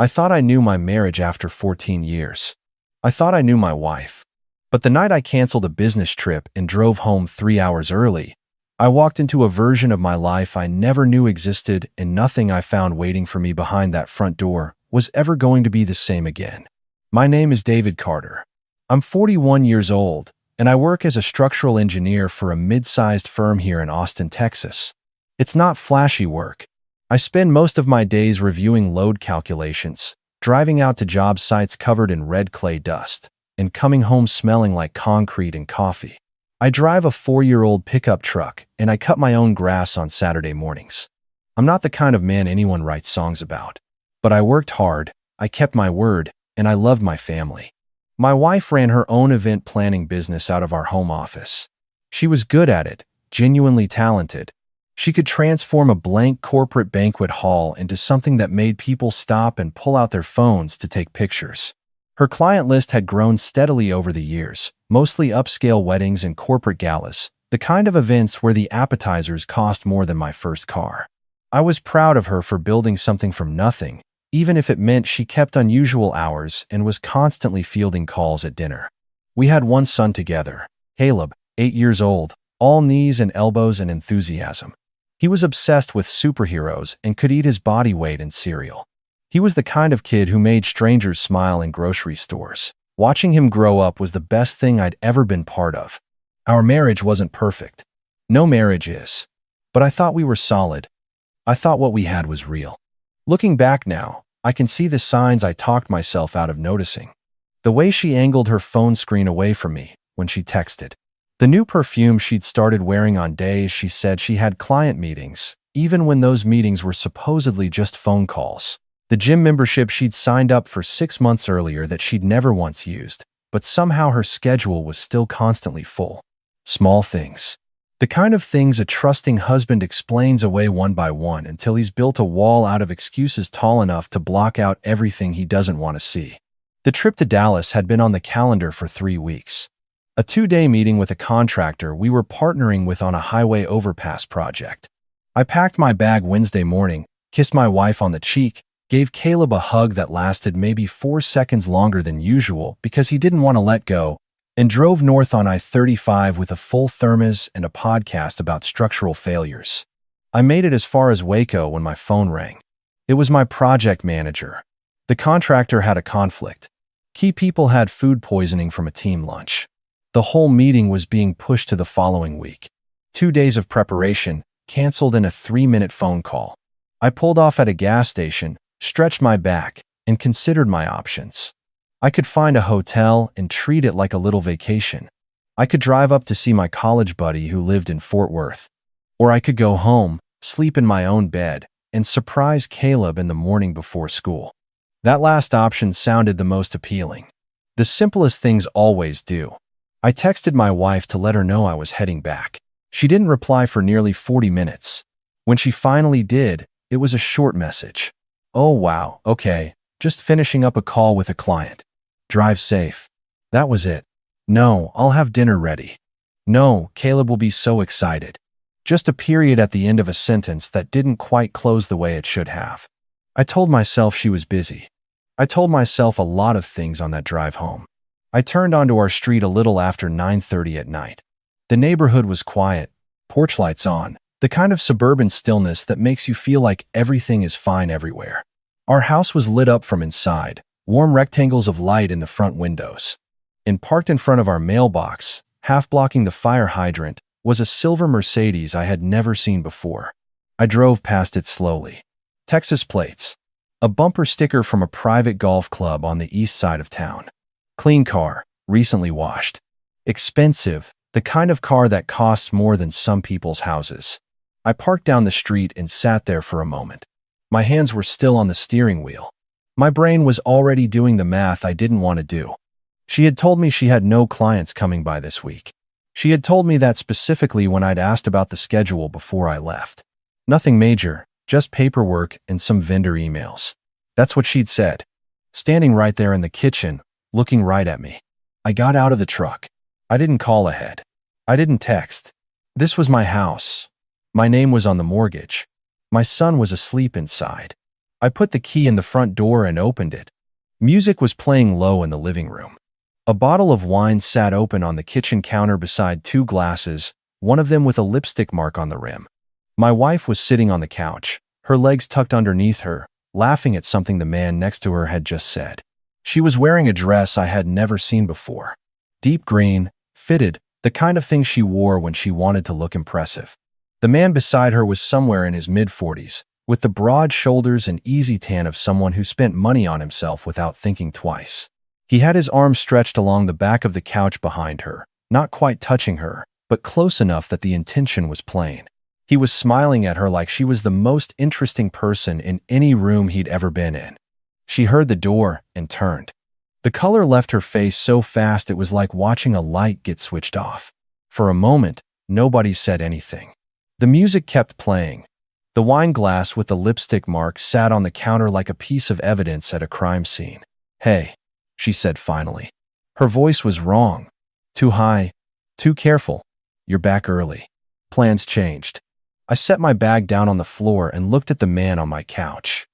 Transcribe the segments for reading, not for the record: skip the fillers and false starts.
I thought I knew my marriage after 14 years. I thought I knew my wife. But the night I canceled a business trip and drove home 3 hours early, I walked into a version of my life I never knew existed, and nothing I found waiting for me behind that front door was ever going to be the same again. My name is David Carter. I'm 41 years old, and I work as a structural engineer for a mid-sized firm here in Austin, Texas. It's not flashy work. I spend most of my days reviewing load calculations, driving out to job sites covered in red clay dust, and coming home smelling like concrete and coffee. I drive a 4-year-old pickup truck, and I cut my own grass on Saturday mornings. I'm not the kind of man anyone writes songs about. But I worked hard, I kept my word, and I loved my family. My wife ran her own event planning business out of our home office. She was good at it, genuinely talented. She could transform a blank corporate banquet hall into something that made people stop and pull out their phones to take pictures. Her client list had grown steadily over the years, mostly upscale weddings and corporate galas, the kind of events where the appetizers cost more than my first car. I was proud of her for building something from nothing, even if it meant she kept unusual hours and was constantly fielding calls at dinner. We had one son together, Caleb, 8 years old, all knees and elbows and enthusiasm. He was obsessed with superheroes and could eat his body weight in cereal. He was the kind of kid who made strangers smile in grocery stores. Watching him grow up was the best thing I'd ever been part of. Our marriage wasn't perfect. No marriage is. But I thought we were solid. I thought what we had was real. Looking back now, I can see the signs I talked myself out of noticing. The way she angled her phone screen away from me when she texted. The new perfume she'd started wearing on days she said she had client meetings, even when those meetings were supposedly just phone calls. The gym membership she'd signed up for 6 months earlier that she'd never once used, but somehow her schedule was still constantly full. Small things. The kind of things a trusting husband explains away one by one until he's built a wall out of excuses tall enough to block out everything he doesn't want to see. The trip to Dallas had been on the calendar for 3 weeks. A 2-day meeting with a contractor we were partnering with on a highway overpass project. I packed my bag Wednesday morning, kissed my wife on the cheek, gave Caleb a hug that lasted maybe 4 seconds longer than usual because he didn't want to let go, and drove north on I-35 with a full thermos and a podcast about structural failures. I made it as far as Waco when my phone rang. It was my project manager. The contractor had a conflict. Key people had food poisoning from a team lunch. The whole meeting was being pushed to the following week. 2 days of preparation, canceled in a 3-minute phone call. I pulled off at a gas station, stretched my back, and considered my options. I could find a hotel and treat it like a little vacation. I could drive up to see my college buddy who lived in Fort Worth. Or I could go home, sleep in my own bed, and surprise Caleb in the morning before school. That last option sounded the most appealing. The simplest things always do. I texted my wife to let her know I was heading back. She didn't reply for nearly 40 minutes. When she finally did, it was a short message. "Oh wow, okay, just finishing up a call with a client. Drive safe." That was it. "No, I'll have dinner ready." "No, Caleb will be so excited." Just a period at the end of a sentence that didn't quite close the way it should have. I told myself she was busy. I told myself a lot of things on that drive home. I turned onto our street a little after 9:30 at night. The neighborhood was quiet, porch lights on, the kind of suburban stillness that makes you feel like everything is fine everywhere. Our house was lit up from inside, warm rectangles of light in the front windows. And parked in front of our mailbox, half blocking the fire hydrant, was a silver Mercedes I had never seen before. I drove past it slowly. Texas plates. A bumper sticker from a private golf club on the east side of town. Clean car, recently washed. Expensive, the kind of car that costs more than some people's houses. I parked down the street and sat there for a moment. My hands were still on the steering wheel. My brain was already doing the math I didn't want to do. She had told me she had no clients coming by this week. She had told me that specifically when I'd asked about the schedule before I left. Nothing major, just paperwork and some vendor emails. That's what she'd said. Standing right there in the kitchen, looking right at me. I got out of the truck. I didn't call ahead. I didn't text. This was my house. My name was on the mortgage. My son was asleep inside. I put the key in the front door and opened it. Music was playing low in the living room. A bottle of wine sat open on the kitchen counter beside two glasses, one of them with a lipstick mark on the rim. My wife was sitting on the couch, her legs tucked underneath her, laughing at something the man next to her had just said. She was wearing a dress I had never seen before. Deep green, fitted, the kind of thing she wore when she wanted to look impressive. The man beside her was somewhere in his mid-40s, with the broad shoulders and easy tan of someone who spent money on himself without thinking twice. He had his arms stretched along the back of the couch behind her, not quite touching her, but close enough that the intention was plain. He was smiling at her like she was the most interesting person in any room he'd ever been in. She heard the door and turned. The color left her face so fast it was like watching a light get switched off. For a moment, nobody said anything. The music kept playing. The wine glass with the lipstick mark sat on the counter like a piece of evidence at a crime scene. "Hey," she said finally. Her voice was wrong. Too high, too careful. "You're back early." Plans changed. I set my bag down on the floor and looked at the man on my couch.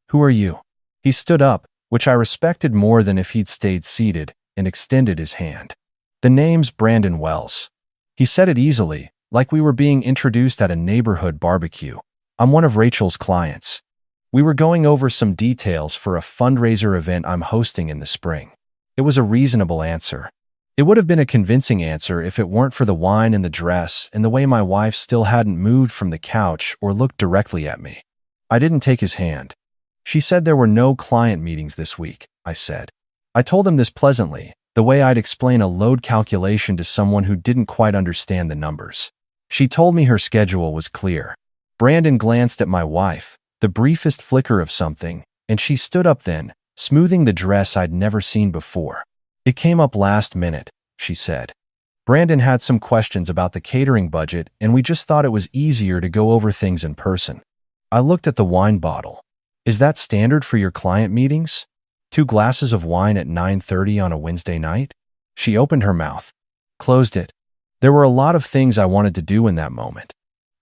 "Who are you?" He stood up, which I respected more than if he'd stayed seated, and extended his hand. "The name's Brandon Wells." He said it easily, like we were being introduced at a neighborhood barbecue. "I'm one of Rachel's clients. We were going over some details for a fundraiser event I'm hosting in the spring." It was a reasonable answer. It would have been a convincing answer if it weren't for the wine and the dress and the way my wife still hadn't moved from the couch or looked directly at me. I didn't take his hand. "She said there were no client meetings this week," I said. I told him this pleasantly, the way I'd explain a load calculation to someone who didn't quite understand the numbers. She told me her schedule was clear. Brandon glanced at my wife, the briefest flicker of something, and she stood up then, smoothing the dress I'd never seen before. "It came up last minute," she said. "Brandon had some questions about the catering budget, and we just thought it was easier to go over things in person." I looked at the wine bottle. "Is that standard for your client meetings? 2 glasses of wine at 9:30 on a Wednesday night?" She opened her mouth, closed it. There were a lot of things I wanted to do in that moment.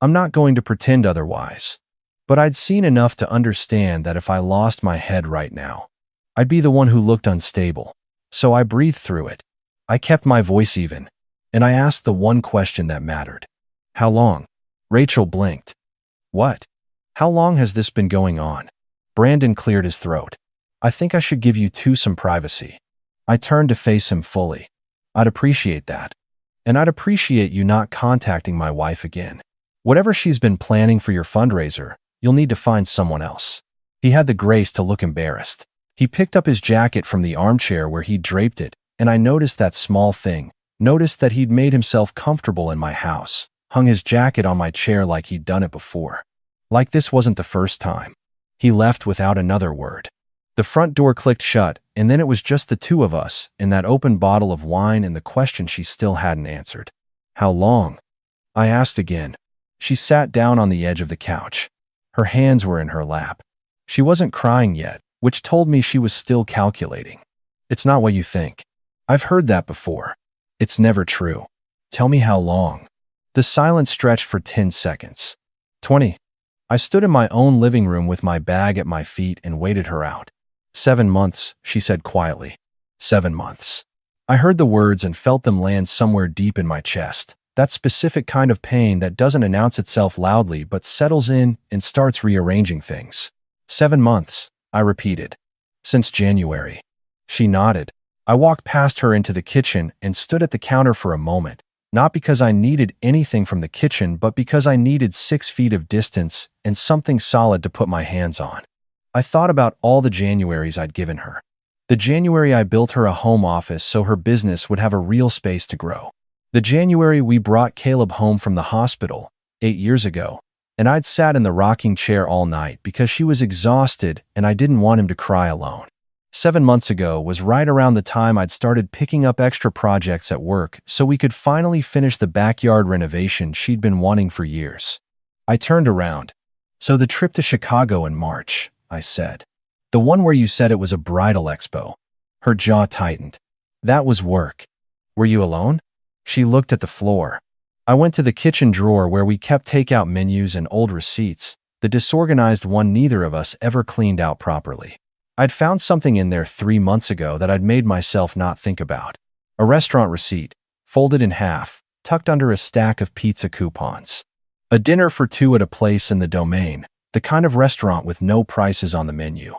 I'm not going to pretend otherwise. But I'd seen enough to understand that if I lost my head right now, I'd be the one who looked unstable. So I breathed through it. I kept my voice even, and I asked the one question that mattered. "How long?" Rachel blinked. "What? How long has this been going on?" Brandon cleared his throat. "I think I should give you two some privacy." I turned to face him fully. "I'd appreciate that. And I'd appreciate you not contacting my wife again. Whatever she's been planning for your fundraiser, you'll need to find someone else." He had the grace to look embarrassed. He picked up his jacket from the armchair where he'd draped it, and I noticed that small thing, noticed that he'd made himself comfortable in my house, hung his jacket on my chair like he'd done it before. Like this wasn't the first time. He left without another word. The front door clicked shut, and then it was just the two of us, and that open bottle of wine and the question she still hadn't answered. "How long?" I asked again. She sat down on the edge of the couch. Her hands were in her lap. She wasn't crying yet, which told me she was still calculating. "It's not what you think. I've heard that before. It's never true. Tell me how long." The silence stretched for 10 seconds. 20. I stood in my own living room with my bag at my feet and waited her out. 7 months, she said quietly. 7 months. I heard the words and felt them land somewhere deep in my chest. That specific kind of pain that doesn't announce itself loudly but settles in and starts rearranging things. 7 months, I repeated. "Since January." She nodded. I walked past her into the kitchen and stood at the counter for a moment, not because I needed anything from the kitchen but because I needed 6 feet of distance and something solid to put my hands on. I thought about all the Januaries I'd given her. The January I built her a home office so her business would have a real space to grow. The January we brought Caleb home from the hospital, 8 years ago, and I'd sat in the rocking chair all night because she was exhausted and I didn't want him to cry alone. 7 months ago was right around the time I'd started picking up extra projects at work so we could finally finish the backyard renovation she'd been wanting for years. I turned around. "So the trip to Chicago in March," I said. "The one where you said it was a bridal expo." Her jaw tightened. "That was work. Were you alone?" She looked at the floor. I went to the kitchen drawer where we kept takeout menus and old receipts, the disorganized one neither of us ever cleaned out properly. I'd found something in there 3 months ago that I'd made myself not think about. A restaurant receipt, folded in half, tucked under a stack of pizza coupons. A dinner for two at a place in the Domain, the kind of restaurant with no prices on the menu.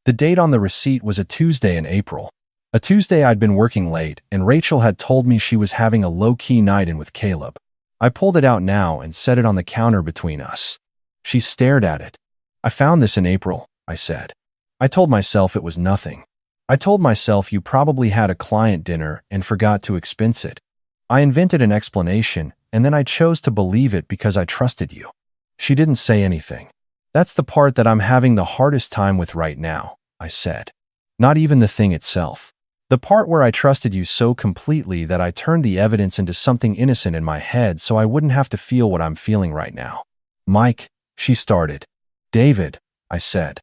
The date on the receipt was a Tuesday in April. A Tuesday I'd been working late, and Rachel had told me she was having a low-key night in with Caleb. I pulled it out now and set it on the counter between us. She stared at it. "I found this in April," I said. I told myself it was nothing. I told myself you probably had a client dinner and forgot to expense it. I invented an explanation, and then I chose to believe it because I trusted you. She didn't say anything. "That's the part that I'm having the hardest time with right now," I said. "Not even the thing itself. The part where I trusted you so completely that I turned the evidence into something innocent in my head so I wouldn't have to feel what I'm feeling right now." "Mike," she started. "David," I said.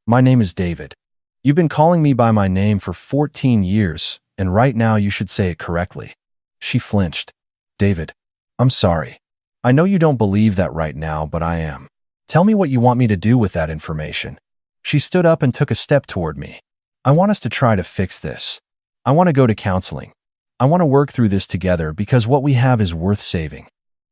"My name is David. You've been calling me by my name for 14 years, and right now you should say it correctly." She flinched. "David, I'm sorry. I know you don't believe that right now, but I am. Tell me what you want me to do with that information." She stood up and took a step toward me. "I want us to try to fix this. I want to go to counseling. I want to work through this together because what we have is worth saving."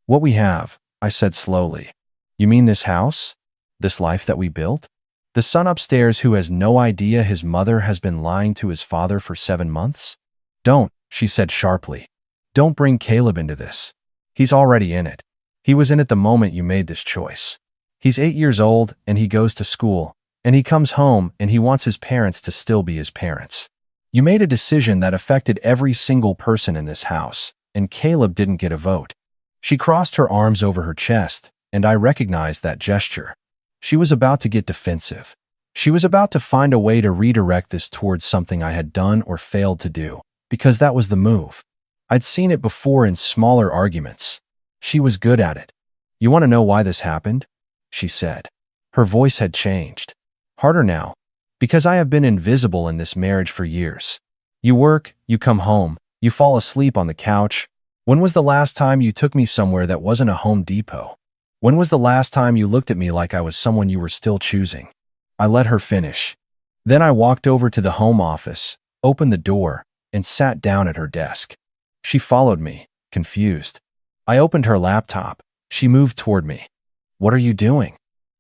"What we have," I said slowly. "You mean this house? This life that we built? The son upstairs who has no idea his mother has been lying to his father for 7 months? Don't," she said sharply. "Don't bring Caleb into this. He's already in it. He was in it the moment you made this choice. He's 8 years old, and he goes to school, and he comes home, and he wants his parents to still be his parents. You made a decision that affected every single person in this house, and Caleb didn't get a vote." She crossed her arms over her chest, and I recognized that gesture. She was about to get defensive. She was about to find a way to redirect this towards something I had done or failed to do, because that was the move. I'd seen it before in smaller arguments. She was good at it. "You want to know why this happened?" she said. Her voice had changed. "Harder now. Because I have been invisible in this marriage for years. You work, you come home, you fall asleep on the couch. When was the last time you took me somewhere that wasn't a Home Depot? When was the last time you looked at me like I was someone you were still choosing?" I let her finish. Then I walked over to the home office, opened the door, and sat down at her desk. She followed me, confused. I opened her laptop. She moved toward me. "What are you doing?"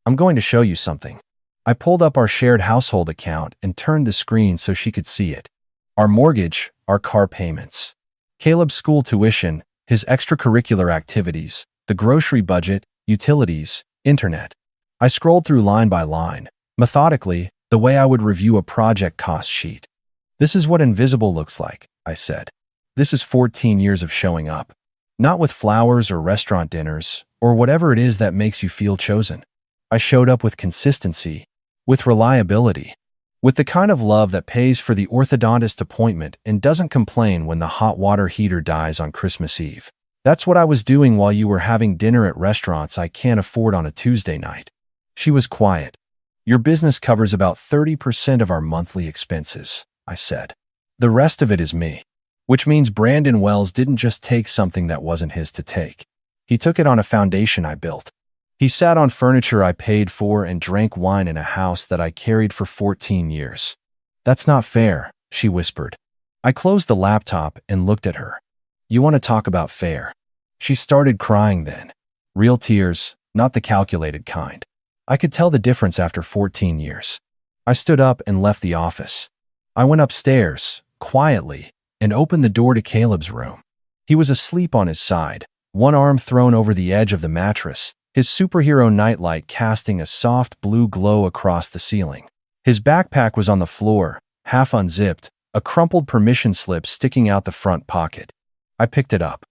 "I'm going to show you something." I pulled up our shared household account and turned the screen so she could see it. Our mortgage, our car payments, Caleb's school tuition, his extracurricular activities, the grocery budget, utilities, internet. I scrolled through line by line, methodically, the way I would review a project cost sheet. "This is what invisible looks like," I said. "This is 14 years of showing up. Not with flowers or restaurant dinners, or whatever it is that makes you feel chosen. I showed up with consistency, with reliability, with the kind of love that pays for the orthodontist appointment and doesn't complain when the hot water heater dies on Christmas Eve. That's what I was doing while you were having dinner at restaurants I can't afford on a Tuesday night." She was quiet. "Your business covers about 30% of our monthly expenses," I said. "The rest of it is me." Which means Brandon Wells didn't just take something that wasn't his to take. He took it on a foundation I built. He sat on furniture I paid for and drank wine in a house that I carried for 14 years. "That's not fair," she whispered. I closed the laptop and looked at her. "You want to talk about fair?" She started crying then. Real tears, not the calculated kind. I could tell the difference after 14 years. I stood up and left the office. I went upstairs, quietly, and opened the door to Caleb's room. He was asleep on his side, one arm thrown over the edge of the mattress, his superhero nightlight casting a soft blue glow across the ceiling. His backpack was on the floor, half unzipped, a crumpled permission slip sticking out the front pocket. I picked it up.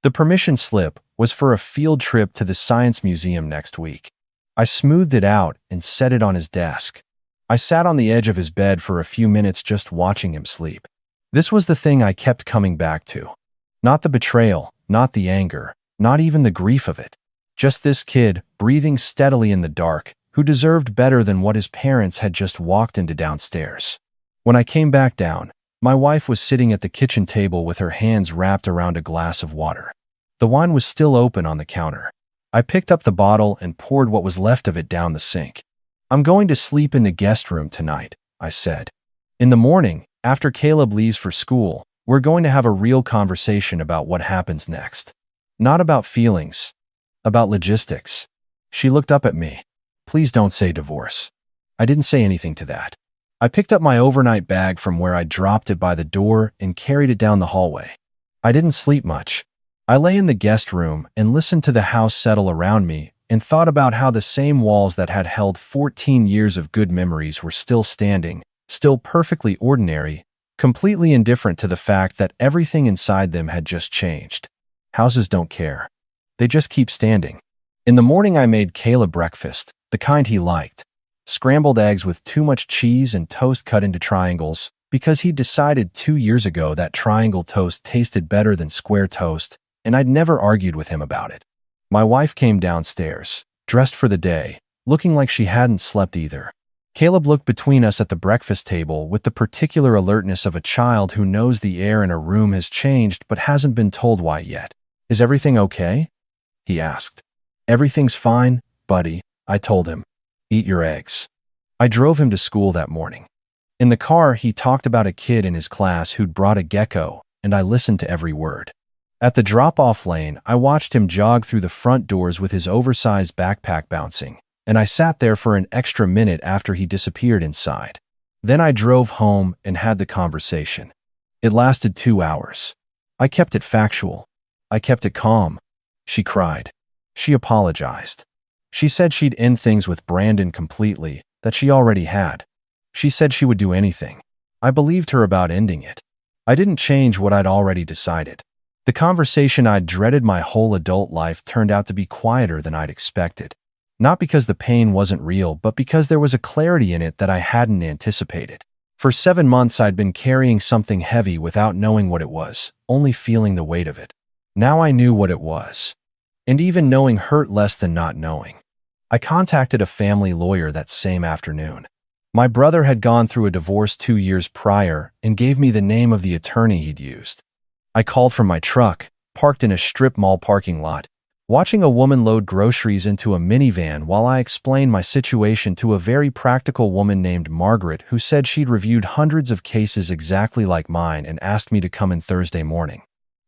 The permission slip was for a field trip to the Science Museum next week. I smoothed it out and set it on his desk. I sat on the edge of his bed for a few minutes just watching him sleep. This was the thing I kept coming back to. Not the betrayal, not the anger, not even the grief of it. Just this kid, breathing steadily in the dark, who deserved better than what his parents had just walked into downstairs. When I came back down, my wife was sitting at the kitchen table with her hands wrapped around a glass of water. The wine was still open on the counter. I picked up the bottle and poured what was left of it down the sink. "I'm going to sleep in the guest room tonight," I said. "In the morning, after Caleb leaves for school, we're going to have a real conversation about what happens next. Not about feelings, about logistics." She looked up at me. "Please don't say divorce." I didn't say anything to that. I picked up my overnight bag from where I dropped it by the door and carried it down the hallway. I didn't sleep much. I lay in the guest room and listened to the house settle around me and thought about how the same walls that had held 14 years of good memories were still standing, still perfectly ordinary, completely indifferent to the fact that everything inside them had just changed. Houses don't care. They just keep standing. In the morning I made Caleb breakfast, the kind he liked. Scrambled eggs with too much cheese and toast cut into triangles, because he'd decided 2 years ago that triangle toast tasted better than square toast, and I'd never argued with him about it. My wife came downstairs, dressed for the day, looking like she hadn't slept either. Caleb looked between us at the breakfast table with the particular alertness of a child who knows the air in a room has changed but hasn't been told why yet. "Is everything okay?" he asked. "Everything's fine, buddy," I told him. "Eat your eggs." I drove him to school that morning. In the car, he talked about a kid in his class who'd brought a gecko, and I listened to every word. At the drop-off lane, I watched him jog through the front doors with his oversized backpack bouncing, and I sat there for an extra minute after he disappeared inside. Then I drove home and had the conversation. It lasted 2 hours. I kept it factual. I kept it calm. She cried. She apologized. She said she'd end things with Brandon completely, that she already had. She said she would do anything. I believed her about ending it. I didn't change what I'd already decided. The conversation I'd dreaded my whole adult life turned out to be quieter than I'd expected. Not because the pain wasn't real, but because there was a clarity in it that I hadn't anticipated. For 7 months I'd been carrying something heavy without knowing what it was, only feeling the weight of it. Now I knew what it was. And even knowing hurt less than not knowing. I contacted a family lawyer that same afternoon. My brother had gone through a divorce 2 years prior and gave me the name of the attorney he'd used. I called from my truck, parked in a strip mall parking lot, watching a woman load groceries into a minivan while I explained my situation to a very practical woman named Margaret who said she'd reviewed hundreds of cases exactly like mine and asked me to come in Thursday morning.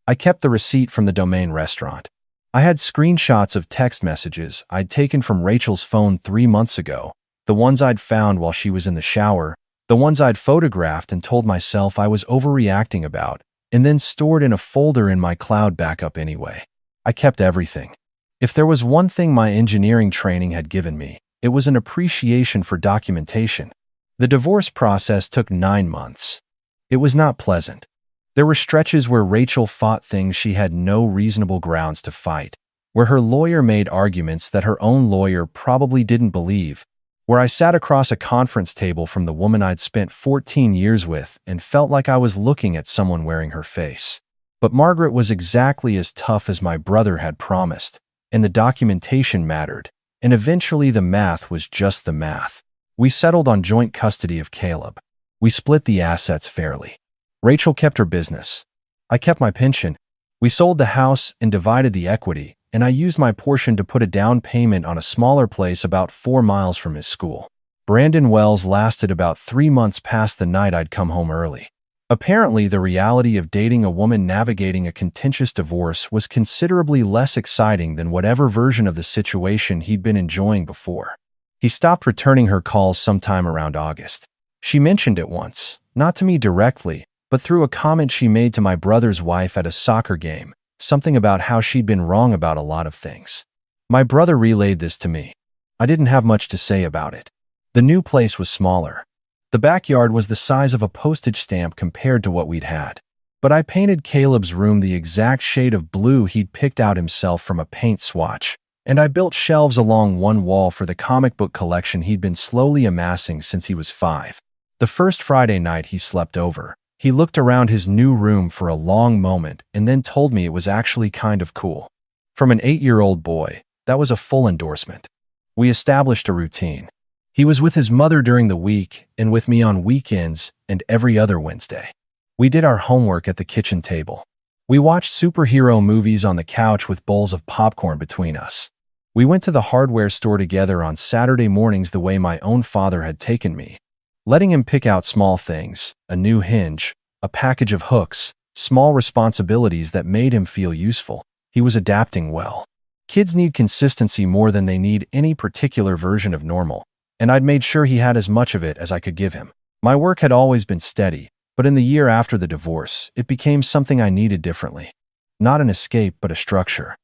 I kept the receipt from the Domain restaurant. I had screenshots of text messages I'd taken from Rachel's phone 3 months ago, the ones I'd found while she was in the shower, the ones I'd photographed and told myself I was overreacting about, and then stored in a folder in my cloud backup anyway. I kept everything. If there was one thing my engineering training had given me, it was an appreciation for documentation. The divorce process took 9 months. It was not pleasant. There were stretches where Rachel fought things she had no reasonable grounds to fight, where her lawyer made arguments that her own lawyer probably didn't believe, where I sat across a conference table from the woman I'd spent 14 years with and felt like I was looking at someone wearing her face. But Margaret was exactly as tough as my brother had promised, and the documentation mattered, and eventually the math was just the math. We settled on joint custody of Caleb. We split the assets fairly. Rachel kept her business. I kept my pension. We sold the house and divided the equity, and I used my portion to put a down payment on a smaller place about 4 miles from his school. Brandon Wells lasted about 3 months past the night I'd come home early. Apparently, the reality of dating a woman navigating a contentious divorce was considerably less exciting than whatever version of the situation he'd been enjoying before. He stopped returning her calls sometime around August. She mentioned it once, not to me directly, but through a comment she made to my brother's wife at a soccer game, something about how she'd been wrong about a lot of things. My brother relayed this to me. I didn't have much to say about it. The new place was smaller. The backyard was the size of a postage stamp compared to what we'd had. But I painted Caleb's room the exact shade of blue he'd picked out himself from a paint swatch, and I built shelves along one wall for the comic book collection he'd been slowly amassing since he was 5. The first Friday night he slept over, he looked around his new room for a long moment and then told me it was actually kind of cool. From an 8-year-old boy, that was a full endorsement. We established a routine. He was with his mother during the week and with me on weekends and every other Wednesday. We did our homework at the kitchen table. We watched superhero movies on the couch with bowls of popcorn between us. We went to the hardware store together on Saturday mornings the way my own father had taken me, letting him pick out small things, a new hinge, a package of hooks, small responsibilities that made him feel useful. He was adapting well. Kids need consistency more than they need any particular version of normal, and I'd made sure he had as much of it as I could give him. My work had always been steady, but in the year after the divorce, it became something I needed differently. Not an escape, but a structure.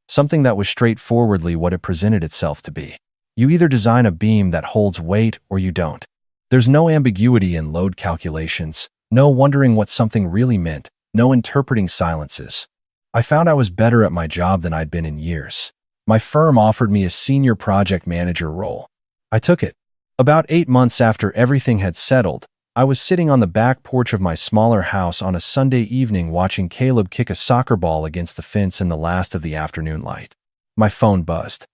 Something that was straightforwardly what it presented itself to be. You either design a beam that holds weight or you don't. There's no ambiguity in load calculations, no wondering what something really meant, no interpreting silences. I found I was better at my job than I'd been in years. My firm offered me a senior project manager role. I took it. About 8 months after everything had settled, I was sitting on the back porch of my smaller house on a Sunday evening watching Caleb kick a soccer ball against the fence in the last of the afternoon light. My phone buzzed.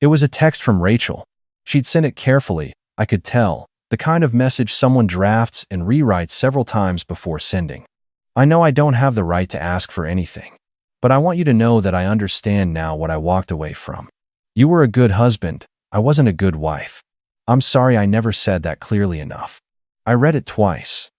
It was a text from Rachel. She'd sent it carefully, I could tell, the kind of message someone drafts and rewrites several times before sending. I know I don't have the right to ask for anything, but I want you to know that I understand now what I walked away from. You were a good husband. I wasn't a good wife. I'm sorry I never said that clearly enough. I read it twice.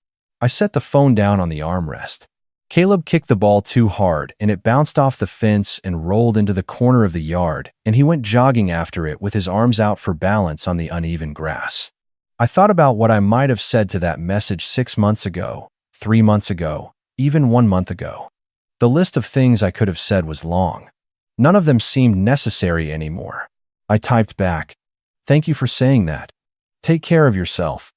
I set the phone down on the armrest. Caleb kicked the ball too hard, and it bounced off the fence and rolled into the corner of the yard, and he went jogging after it with his arms out for balance on the uneven grass. I thought about what I might have said to that message 6 months ago, 3 months ago, even 1 month ago. The list of things I could have said was long. None of them seemed necessary anymore. I typed back, "Thank you for saying that. Take care of yourself."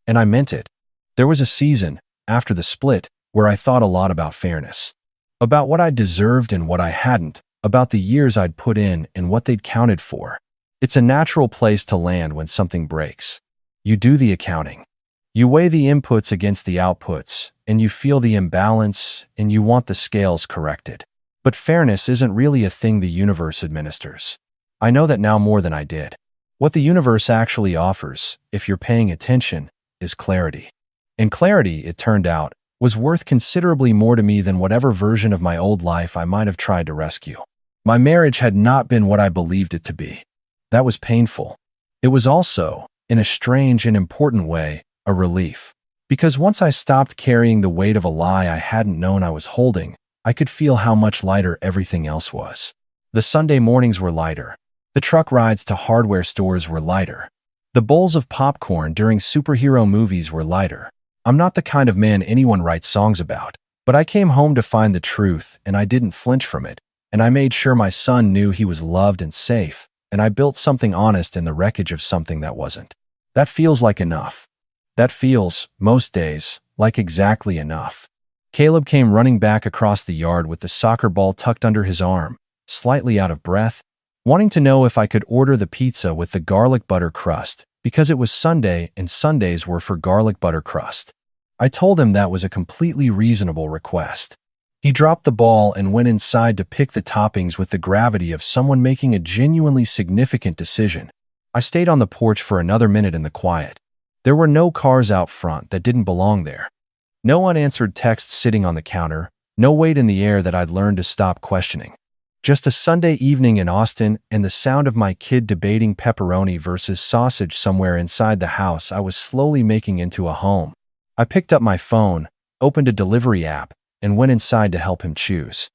And I meant it. There was a season, after the split, where I thought a lot about fairness. About what I deserved and what I hadn't, about the years I'd put in and what they'd counted for. It's a natural place to land when something breaks. You do the accounting. You weigh the inputs against the outputs, and you feel the imbalance, and you want the scales corrected. But fairness isn't really a thing the universe administers. I know that now more than I did. What the universe actually offers, if you're paying attention, is clarity. And clarity, it turned out, was worth considerably more to me than whatever version of my old life I might have tried to rescue. My marriage had not been what I believed it to be. That was painful. It was also, in a strange and important way, a relief. Because once I stopped carrying the weight of a lie I hadn't known I was holding, I could feel how much lighter everything else was. The Sunday mornings were lighter. The truck rides to hardware stores were lighter. The bowls of popcorn during superhero movies were lighter. I'm not the kind of man anyone writes songs about, but I came home to find the truth, and I didn't flinch from it, and I made sure my son knew he was loved and safe, and I built something honest in the wreckage of something that wasn't. That feels like enough. That feels, most days, like exactly enough. Caleb came running back across the yard with the soccer ball tucked under his arm, slightly out of breath, wanting to know if I could order the pizza with the garlic butter crust, because it was Sunday and Sundays were for garlic butter crust. I told him that was a completely reasonable request. He dropped the ball and went inside to pick the toppings with the gravity of someone making a genuinely significant decision. I stayed on the porch for another minute in the quiet. There were no cars out front that didn't belong there. No unanswered texts sitting on the counter, no weight in the air that I'd learned to stop questioning. Just a Sunday evening in Austin and the sound of my kid debating pepperoni versus sausage somewhere inside the house I was slowly making into a home. I picked up my phone, opened a delivery app, and went inside to help him choose.